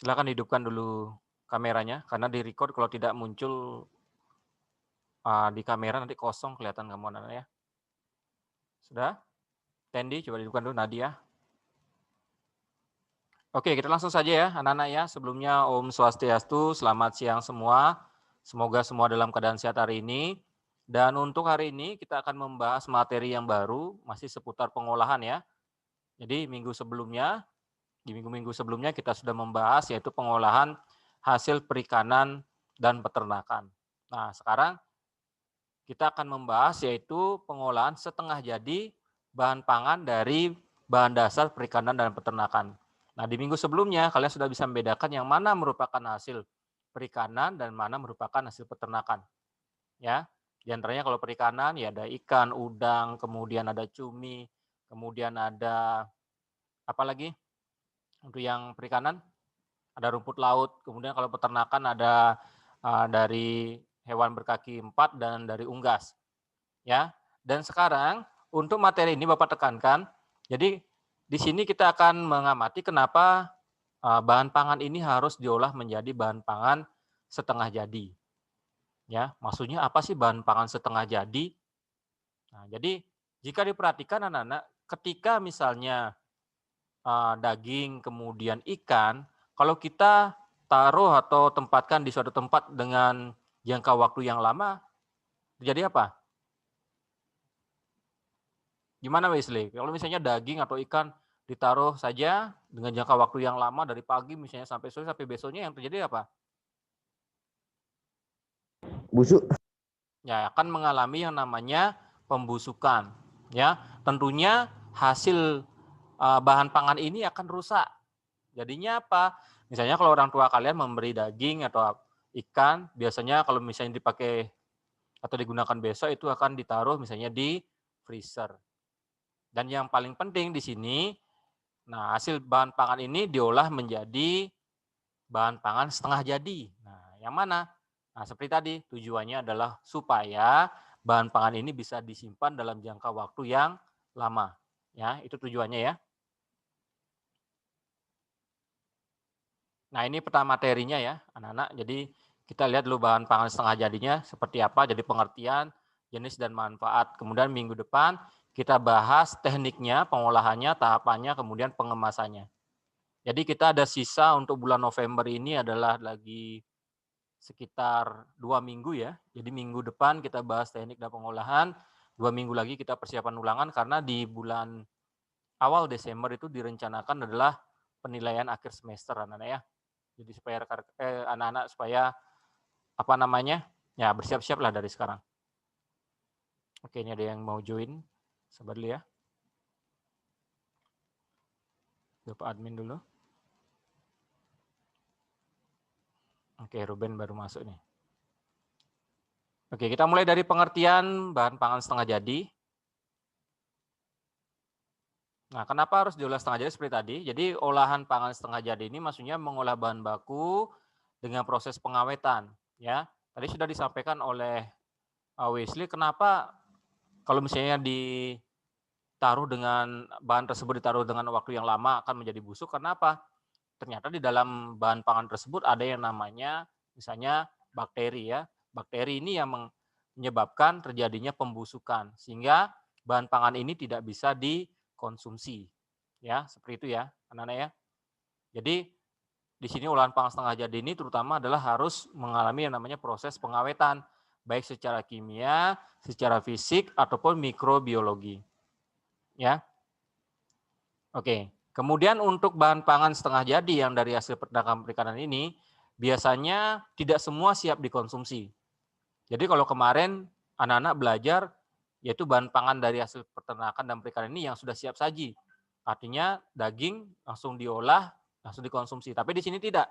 Silakan hidupkan dulu kameranya, karena di-record kalau tidak muncul, di kamera nanti kosong kelihatan kamu anak-anak ya. Sudah? Tendi coba hidupkan dulu, Nadia. Oke, kita langsung saja ya anak-anak ya. Sebelumnya Om Swastiastu, selamat siang semua. Semoga semua dalam keadaan sehat hari ini. Dan untuk hari ini kita akan membahas materi yang baru, masih seputar pengolahan ya. Jadi di minggu-minggu sebelumnya kita sudah membahas yaitu pengolahan hasil perikanan dan peternakan. Nah, sekarang kita akan membahas yaitu pengolahan setengah jadi bahan pangan dari bahan dasar perikanan dan peternakan. Nah, di minggu sebelumnya kalian sudah bisa membedakan yang mana merupakan hasil perikanan dan mana merupakan hasil peternakan. Ya, di antaranya kalau perikanan ya ada ikan, udang, kemudian ada cumi, kemudian ada apa lagi? Untuk yang perikanan ada rumput laut, kemudian kalau peternakan ada dari hewan berkaki 4 dan dari unggas. Ya. Dan sekarang untuk materi ini Bapak tekankan, jadi di sini kita akan mengamati kenapa bahan pangan ini harus diolah menjadi bahan pangan setengah jadi. Ya, maksudnya apa sih bahan pangan setengah jadi? Nah, jadi jika diperhatikan anak-anak, ketika misalnya daging kemudian ikan, kalau kita taruh atau tempatkan di suatu tempat dengan jangka waktu yang lama, terjadi apa? Gimana Wesley? Kalau misalnya daging atau ikan ditaruh saja dengan jangka waktu yang lama dari pagi misalnya sampai sore sampai besoknya yang terjadi apa? Busuk. Ya, akan mengalami yang namanya pembusukan. Ya, tentunya hasil bahan pangan ini akan rusak. Jadinya apa? Misalnya kalau orang tua kalian memberi daging atau ikan, biasanya kalau misalnya dipakai atau digunakan besok itu akan ditaruh misalnya di freezer. Dan yang paling penting di sini, nah hasil bahan pangan ini diolah menjadi bahan pangan setengah jadi. Nah, yang mana? Nah, seperti tadi, tujuannya adalah supaya bahan pangan ini bisa disimpan dalam jangka waktu yang lama. Ya, itu tujuannya ya. Nah, ini peta materinya ya, anak-anak. Jadi, kita lihat dulu bahan pangan setengah jadinya seperti apa, jadi pengertian, jenis dan manfaat. Kemudian minggu depan kita bahas tekniknya, pengolahannya, tahapannya, kemudian pengemasannya. Jadi kita ada sisa untuk bulan November ini adalah lagi sekitar 2 minggu ya. Jadi minggu depan kita bahas teknik dan pengolahan, 2 minggu lagi kita persiapan ulangan karena di bulan awal Desember itu direncanakan adalah penilaian akhir semester anak-anak ya. Jadi supaya anak-anak supaya apa namanya ya bersiap-siap lah dari sekarang. Oke, ini ada yang mau join, sabar dulu ya. Bapak admin dulu. Oke, Ruben baru masuk nih. Oke, kita mulai dari pengertian bahan pangan setengah jadi. Nah, kenapa harus diolah setengah jadi seperti tadi? Jadi olahan pangan setengah jadi ini maksudnya mengolah bahan baku dengan proses pengawetan, ya. Tadi sudah disampaikan oleh Wesley, kenapa kalau misalnya ditaruh dengan bahan tersebut ditaruh dengan waktu yang lama akan menjadi busuk? Kenapa? Ternyata di dalam bahan pangan tersebut ada yang namanya misalnya bakteri ya. Bakteri ini yang menyebabkan terjadinya pembusukan sehingga bahan pangan ini tidak bisa dikonsumsi. Ya, seperti itu ya, anak-anak ya. Jadi di sini olahan pangan setengah jadi ini terutama adalah harus mengalami yang namanya proses pengawetan baik secara kimia, secara fisik ataupun mikrobiologi. Ya. Oke, kemudian untuk bahan pangan setengah jadi yang dari hasil peternakan perikanan ini, biasanya tidak semua siap dikonsumsi. Jadi kalau kemarin anak-anak belajar, yaitu bahan pangan dari hasil peternakan dan perikanan ini yang sudah siap saji. Artinya daging langsung diolah, langsung dikonsumsi. Tapi di sini tidak.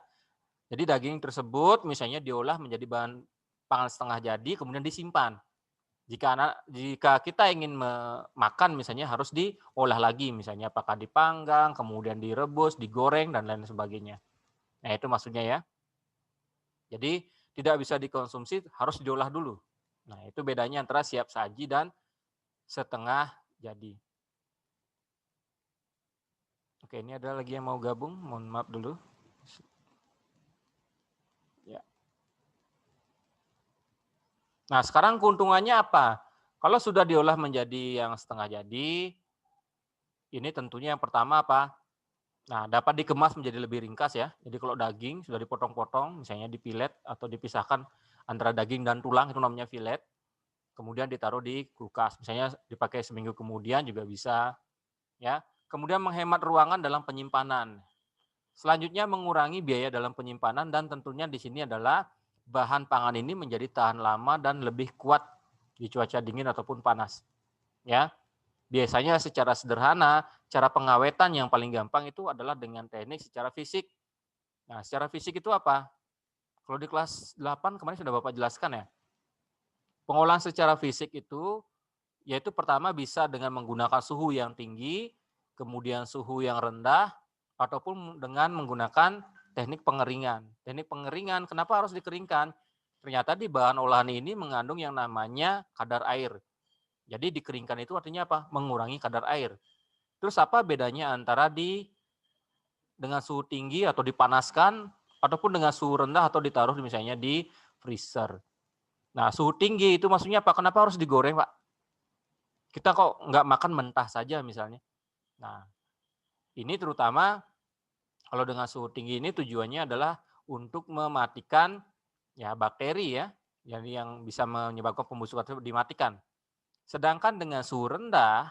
Jadi daging tersebut misalnya diolah menjadi bahan pangan setengah jadi, kemudian disimpan. Jika kita ingin makan misalnya harus diolah lagi, misalnya apakah dipanggang, kemudian direbus, digoreng dan lain sebagainya. Nah, itu maksudnya ya. Jadi tidak bisa dikonsumsi, harus diolah dulu. Nah, itu bedanya antara siap saji dan setengah jadi. Oke, ini ada lagi yang mau gabung, mohon maaf dulu. Nah, sekarang keuntungannya apa? Kalau sudah diolah menjadi yang setengah jadi, ini tentunya yang pertama apa? Nah, dapat dikemas menjadi lebih ringkas ya. Jadi kalau daging sudah dipotong-potong, misalnya dipilet atau dipisahkan antara daging dan tulang, itu namanya filet. Kemudian ditaruh di kulkas, misalnya dipakai seminggu kemudian juga bisa, ya. Kemudian menghemat ruangan dalam penyimpanan. Selanjutnya mengurangi biaya dalam penyimpanan dan tentunya di sini adalah bahan pangan ini menjadi tahan lama dan lebih kuat di cuaca dingin ataupun panas. Ya, biasanya secara sederhana cara pengawetan yang paling gampang itu adalah dengan teknik secara fisik. Nah, secara fisik itu apa? Kalau di kelas 8 kemarin sudah Bapak jelaskan ya. Pengolahan secara fisik itu yaitu pertama bisa dengan menggunakan suhu yang tinggi, kemudian suhu yang rendah, ataupun dengan menggunakan teknik pengeringan. Teknik pengeringan, kenapa harus dikeringkan? Ternyata di bahan olahan ini mengandung yang namanya kadar air. Jadi dikeringkan itu artinya apa? Mengurangi kadar air. Terus apa bedanya antara dengan suhu tinggi atau dipanaskan, ataupun dengan suhu rendah atau ditaruh misalnya di freezer. Nah, suhu tinggi itu maksudnya apa? Kenapa harus digoreng, Pak? Kita kok nggak makan mentah saja misalnya. Nah, ini terutama kalau dengan suhu tinggi ini tujuannya adalah untuk mematikan ya bakteri ya, yang bisa menyebabkan pembusukan tersebut dimatikan. Sedangkan dengan suhu rendah,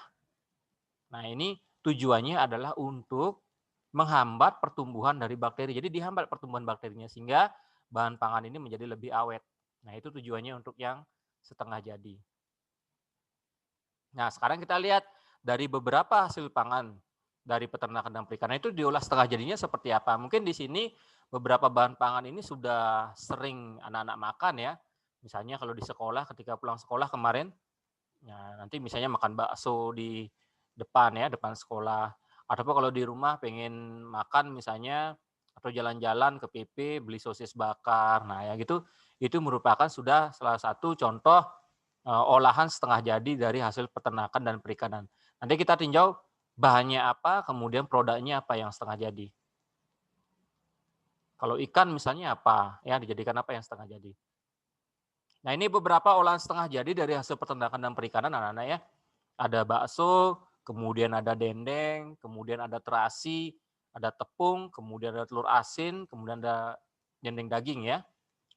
nah ini tujuannya adalah untuk menghambat pertumbuhan dari bakteri. Jadi dihambat pertumbuhan bakterinya sehingga bahan pangan ini menjadi lebih awet. Nah, itu tujuannya untuk yang setengah jadi. Nah, sekarang kita lihat dari beberapa hasil pangan dari peternakan dan perikanan itu diolah setengah jadinya seperti apa. Mungkin di sini beberapa bahan pangan ini sudah sering anak-anak makan ya. Misalnya kalau di sekolah ketika pulang sekolah kemarin, nah nanti misalnya makan bakso di depan ya, depan sekolah. Ataupun kalau di rumah pengen makan misalnya atau jalan-jalan ke PP beli sosis bakar. Nah, ya gitu itu merupakan sudah salah satu contoh olahan setengah jadi dari hasil peternakan dan perikanan. Nanti kita tinjau bahannya apa, kemudian produknya apa yang setengah jadi. Kalau ikan misalnya apa, ya dijadikan apa yang setengah jadi. Nah, ini beberapa olahan setengah jadi dari hasil peternakan dan perikanan anak-anak ya. Ada bakso, kemudian ada dendeng, kemudian ada terasi, ada tepung, kemudian ada telur asin, kemudian ada dendeng daging ya.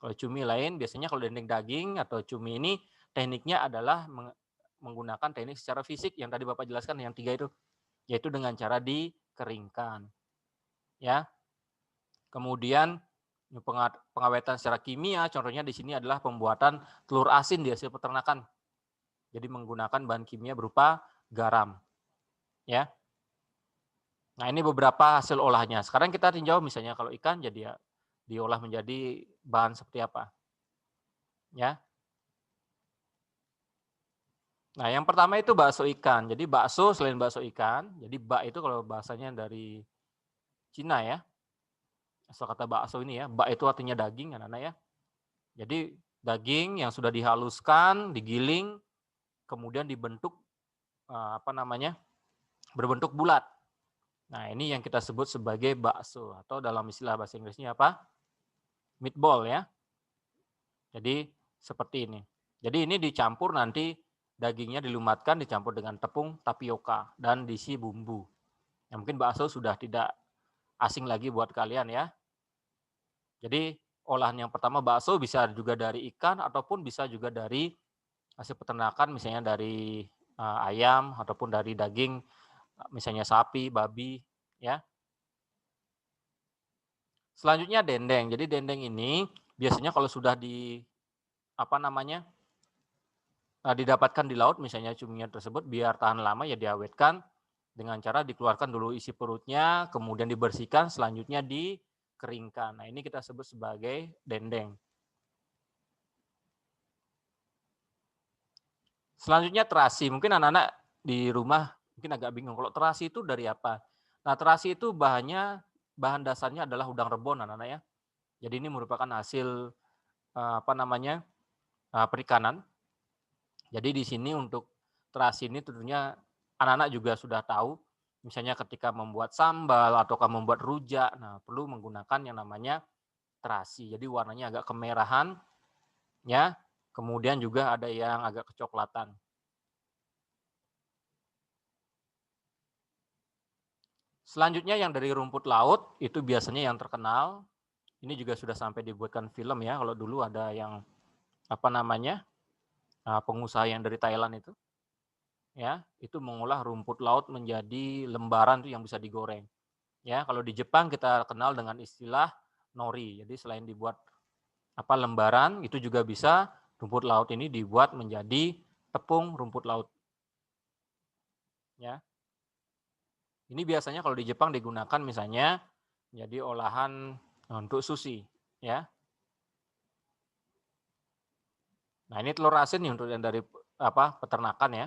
Kalau cumi lain, biasanya kalau dendeng daging atau cumi ini tekniknya adalah menggunakan teknik secara fisik yang tadi Bapak jelaskan yang 3 itu, yaitu dengan cara dikeringkan. Ya. Kemudian pengawetan secara kimia, contohnya di sini adalah pembuatan telur asin di hasil peternakan. Jadi menggunakan bahan kimia berupa garam. Ya. Nah, ini beberapa hasil olahnya. Sekarang kita tinjau misalnya kalau ikan jadi ya diolah menjadi bahan seperti apa. Ya. Nah, yang pertama itu bakso ikan. Jadi bakso selain bakso ikan, jadi bak itu kalau bahasanya dari Cina ya. Asal kata bakso ini ya, bak itu artinya daging anak-anak ya. Jadi daging yang sudah dihaluskan, digiling, kemudian dibentuk apa namanya? Berbentuk bulat. Nah, ini yang kita sebut sebagai bakso atau dalam istilah bahasa Inggrisnya apa? Meatball ya. Jadi seperti ini. Jadi ini dicampur nanti dagingnya dilumatkan dicampur dengan tepung tapioka dan diisi bumbu. Ya, mungkin bakso sudah tidak asing lagi buat kalian ya. Jadi olahan yang pertama bakso bisa juga dari ikan ataupun bisa juga dari hasil peternakan misalnya dari ayam ataupun dari daging misalnya sapi, babi ya. Selanjutnya dendeng. Jadi dendeng ini biasanya kalau sudah di apa namanya? Didapatkan di laut misalnya cuminya tersebut biar tahan lama ya diawetkan dengan cara dikeluarkan dulu isi perutnya, kemudian dibersihkan, selanjutnya dikeringkan. Nah, ini kita sebut sebagai dendeng. Selanjutnya terasi. Mungkin anak-anak di rumah mungkin agak bingung kalau terasi itu dari apa. Nah, terasi itu bahan dasarnya adalah udang rebon anak-anak ya. Jadi ini merupakan hasil apa namanya? Perikanan. Jadi di sini untuk terasi ini tentunya anak-anak juga sudah tahu, misalnya ketika membuat sambal ataukah membuat rujak, nah perlu menggunakan yang namanya terasi. Jadi warnanya agak kemerahan, ya. kemudian juga ada yang agak kecoklatan. Selanjutnya yang dari rumput laut itu biasanya yang terkenal. Ini juga sudah sampai dibuatkan film ya. Kalau dulu ada yang apa namanya pengusaha yang dari Thailand itu, ya itu mengolah rumput laut menjadi lembaran tuh yang bisa digoreng. Ya kalau di Jepang kita kenal dengan istilah nori. Jadi selain dibuat apa lembaran, itu juga bisa rumput laut ini dibuat menjadi tepung rumput laut. Ya. Ini biasanya kalau di Jepang digunakan misalnya jadi olahan untuk sushi, ya. Nah, ini telur asin nih untuk yang dari apa peternakan ya.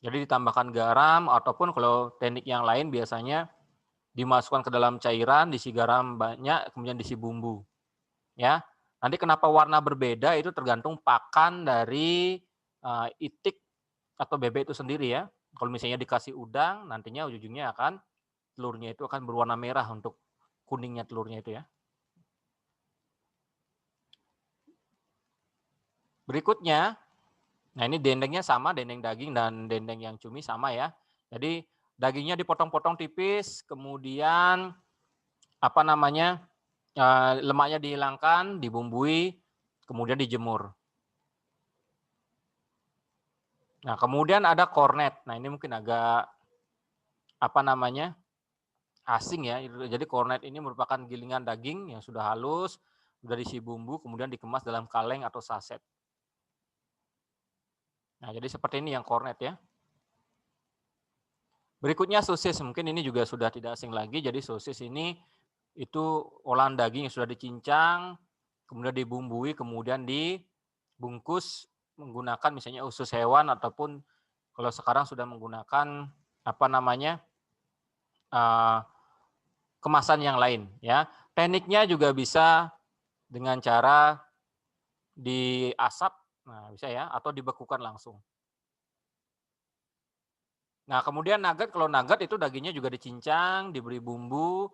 Jadi ditambahkan garam ataupun kalau teknik yang lain biasanya dimasukkan ke dalam cairan, diisi garam banyak, kemudian diisi bumbu. Ya. Nanti kenapa warna berbeda itu tergantung pakan dari itik atau bebek itu sendiri ya. Kalau misalnya dikasih udang, nantinya ujung-ujungnya akan telurnya itu akan berwarna merah untuk kuningnya telurnya itu ya. Berikutnya, nah ini dendengnya sama, dendeng daging dan dendeng yang cumi sama ya. Jadi dagingnya dipotong-potong tipis, kemudian apa namanya lemaknya dihilangkan, dibumbui, kemudian dijemur. Nah kemudian ada kornet. Nah ini mungkin agak apa namanya asing ya. Jadi kornet ini merupakan gilingan daging yang sudah halus, sudah diisi bumbu, kemudian dikemas dalam kaleng atau saset. Nah jadi seperti ini yang kornet ya. Berikutnya sosis, mungkin ini juga sudah tidak asing lagi. Jadi sosis ini itu olahan daging yang sudah dicincang, kemudian dibumbui, kemudian dibungkus menggunakan misalnya usus hewan ataupun kalau sekarang sudah menggunakan apa namanya kemasan yang lain. Ya, tekniknya juga bisa dengan cara diasap, nah bisa ya, atau dibekukan langsung. Nah, kemudian nugget, kalau nugget itu dagingnya juga dicincang, diberi bumbu,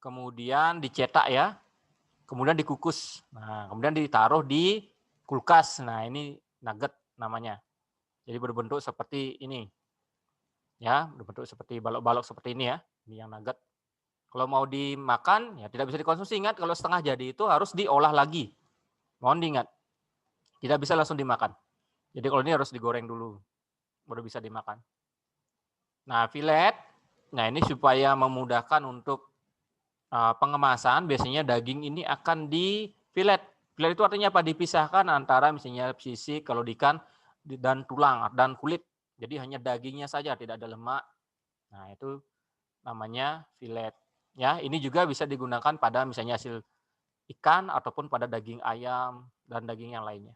kemudian dicetak ya, kemudian dikukus. Nah, kemudian ditaruh di kulkas. Nah, ini nugget namanya. Jadi berbentuk seperti ini. Ya, berbentuk seperti balok-balok seperti ini ya. Ini yang nugget. Kalau mau dimakan, ya tidak bisa dikonsumsi. Ingat, kalau setengah jadi itu harus diolah lagi. Mohon diingat, tidak bisa langsung dimakan. Jadi kalau ini harus digoreng dulu, baru bisa dimakan. Nah, filet, nah ini supaya memudahkan untuk pengemasan, biasanya daging ini akan difilet. Filet itu artinya apa? Dipisahkan antara misalnya sisik, kalau di ikan, dan tulang, dan kulit. Jadi hanya dagingnya saja, tidak ada lemak. Nah, itu namanya filet. Ya, ini juga bisa digunakan pada misalnya hasil ikan ataupun pada daging ayam dan daging yang lainnya.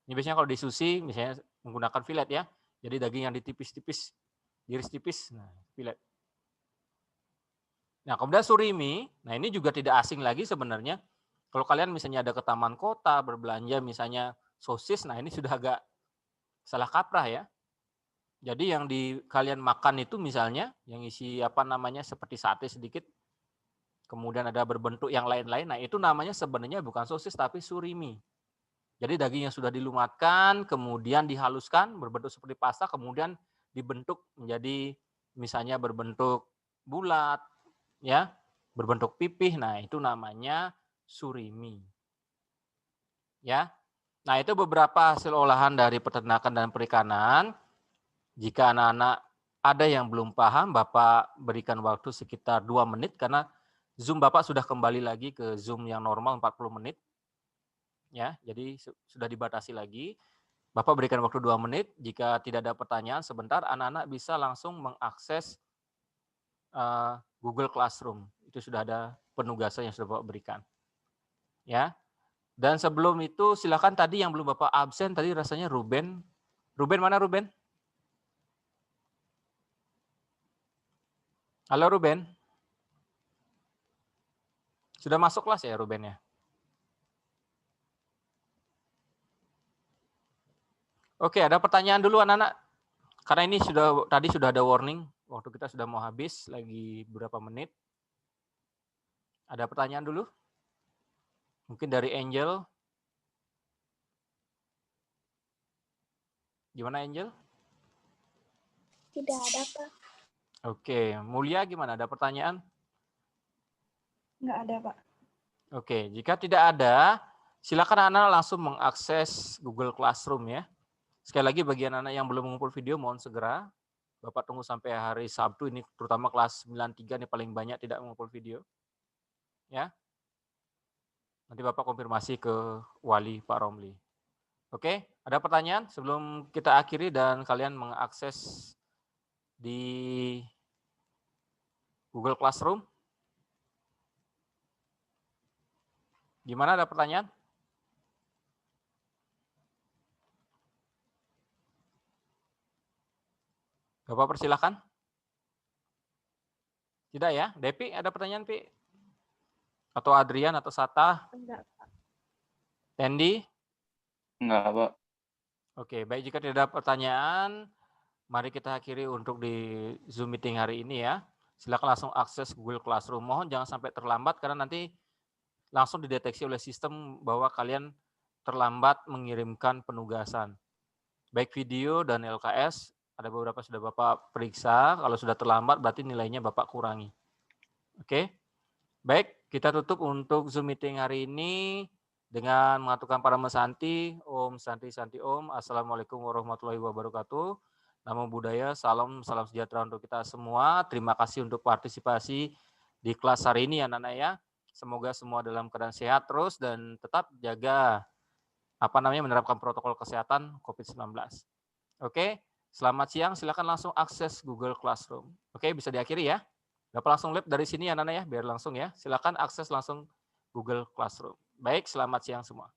Ini biasanya kalau di sushi misalnya menggunakan filet ya. Jadi daging yang ditipis-tipis, diiris tipis, nah filet. Nah, kemudian surimi, nah ini juga tidak asing lagi sebenarnya. Kalau kalian misalnya ada ke taman kota, berbelanja misalnya sosis, nah ini sudah agak salah kaprah ya. Jadi yang di kalian makan itu misalnya yang isi apa namanya seperti sate sedikit, kemudian ada berbentuk yang lain-lain, nah itu namanya sebenarnya bukan sosis tapi surimi. Jadi daging yang sudah dilumatkan, kemudian dihaluskan berbentuk seperti pasta, kemudian dibentuk menjadi misalnya berbentuk bulat, ya, berbentuk pipih. Nah, itu namanya surimi. Ya. Nah, itu beberapa hasil olahan dari peternakan dan perikanan. Jika anak-anak ada yang belum paham, Bapak berikan waktu sekitar 2 menit karena Zoom Bapak sudah kembali lagi ke Zoom yang normal 40 menit. Ya, jadi sudah dibatasi lagi. Bapak berikan waktu 2 menit. Jika tidak ada pertanyaan sebentar, anak-anak bisa langsung mengakses Google Classroom. Itu sudah ada penugasan yang sudah Bapak berikan. Ya. Dan sebelum itu silakan tadi yang belum Bapak absen tadi rasanya Ruben. Ruben mana Ruben? Halo Ruben. Sudah masuk kelas ya Ruben ya? Oke, ada pertanyaan dulu anak-anak. Karena ini tadi sudah ada warning, waktu kita sudah mau habis, lagi beberapa menit. Ada pertanyaan dulu? Mungkin dari Angel. Gimana Angel? Tidak ada, Pak. Oke, Mulia gimana? Ada pertanyaan? Nggak ada, Pak. Oke, jika tidak ada, silakan anak langsung mengakses Google Classroom ya. Sekali lagi bagi anak-anak yang belum mengumpul video, mohon segera. Bapak tunggu sampai hari Sabtu ini, terutama kelas 93 nih paling banyak tidak mengumpul video. Ya. Nanti Bapak konfirmasi ke wali Pak Romli. Oke, ada pertanyaan sebelum kita akhiri dan kalian mengakses di Google Classroom? Gimana, ada pertanyaan? Bapak persilahkan. Tidak ya? Depi, ada pertanyaan, Pi? Atau Adrian atau Sata? Enggak, Pak. Tendi? Enggak, Pak. Oke, baik, jika tidak ada pertanyaan, mari kita akhiri untuk di Zoom meeting hari ini ya. Silakan langsung akses Google Classroom. Mohon jangan sampai terlambat karena nanti langsung dideteksi oleh sistem bahwa kalian terlambat mengirimkan penugasan. Baik video dan LKS, ada beberapa sudah Bapak periksa, kalau sudah terlambat berarti nilainya Bapak kurangi. Oke, baik, kita tutup untuk Zoom meeting hari ini dengan mengaturkan Parama Santi, Om Santi Santi Om, Assalamualaikum warahmatullahi wabarakatuh. Namo Buddhaya, salam sejahtera untuk kita semua. Terima kasih untuk partisipasi di kelas hari ini anak-anak ya. Semoga semua dalam keadaan sehat terus dan tetap jaga menerapkan protokol kesehatan COVID-19. Oke, selamat siang. Silakan langsung akses Google Classroom. Oke, bisa diakhiri ya. Bapak langsung live dari sini ya Nana ya, biar langsung ya. Silakan akses langsung Google Classroom. Baik, selamat siang semua.